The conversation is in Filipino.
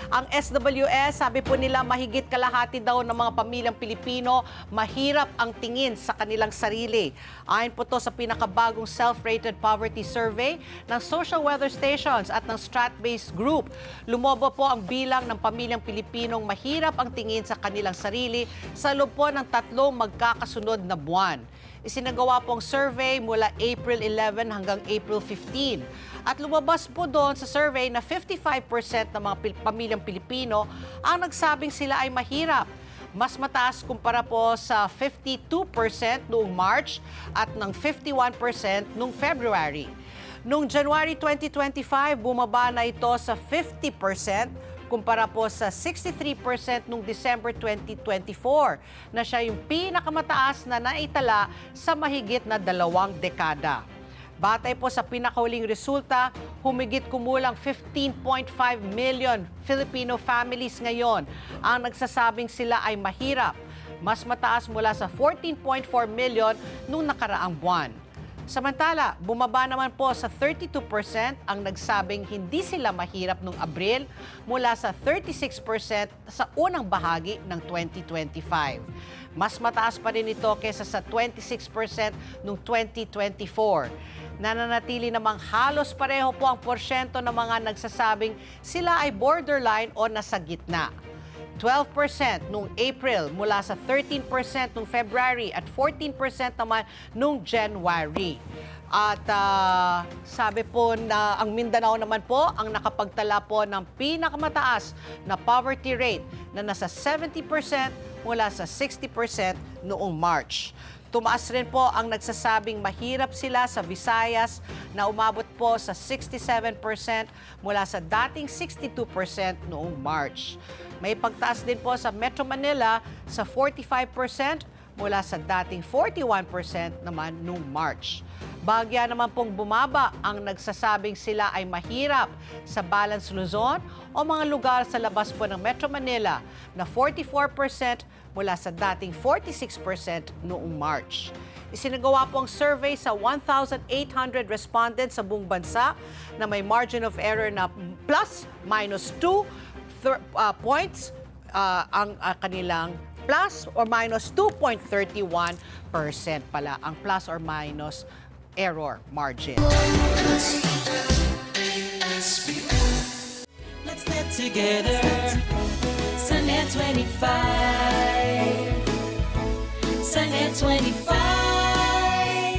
Ang SWS, sabi po nila, mahigit kalahati daw ng mga pamilyang Pilipino, mahirap ang tingin sa kanilang sarili. Ayon po to sa pinakabagong self-rated poverty survey ng Social Weather Stations at ng Strat-Based Group. Lumobo po ang bilang ng pamilyang Pilipinong mahirap ang tingin sa kanilang sarili sa loob po ng 3 magkakasunod na buwan. Isinagawa po ang survey mula April 11 hanggang April 15. At lumabas po doon sa survey na 55% ng mga pamilyang Pilipino ang nagsabing sila ay mahirap. Mas mataas kumpara po sa 52% noong March at ng 51% noong February. Noong January 2025, bumaba na ito sa 50%, kumpara po sa 63% noong December 2024 na siya yung pinakamataas na naitala sa mahigit na 2 dekada. Batay po sa pinakahuling resulta, humigit kumulang 15.5 million Filipino families ngayon ang nagsasabing sila ay mahirap. Mas mataas mula sa 14.4 million noong nakaraang buwan. Samantala, bumaba naman po sa 32% ang nagsabing hindi sila mahirap noong Abril mula sa 36% sa unang bahagi ng 2025. Mas mataas pa rin ito kaysa sa 26% noong 2024. Nananatili namang halos pareho po ang porsyento ng mga nagsasabing sila ay borderline o nasa gitna. 12% noong April mula sa 13% noong February at 14% naman noong January. At sabi po na ang Mindanao naman po ang nakapagtala po ng pinakamataas na poverty rate na nasa 70% mula sa 60% noong March. Tumaas rin po ang nagsasabing mahirap sila sa Visayas na umabot po sa 67% mula sa dating 62% noong March. May pagtaas din po sa Metro Manila sa 45% mula sa dating 41% naman noong March. Bahagya naman pong bumaba ang nagsasabing sila ay mahirap sa Balance Luzon o mga lugar sa labas po ng Metro Manila na 44% mula sa dating 46% noong March. Isinagawa po ang survey sa 1,800 respondents sa buong bansa na may margin of error na plus minus 2 points ang kanilang plus or minus 2.31% pala ang plus or minus error margin. Let's get together. Sunnet 25. Sunnet 25.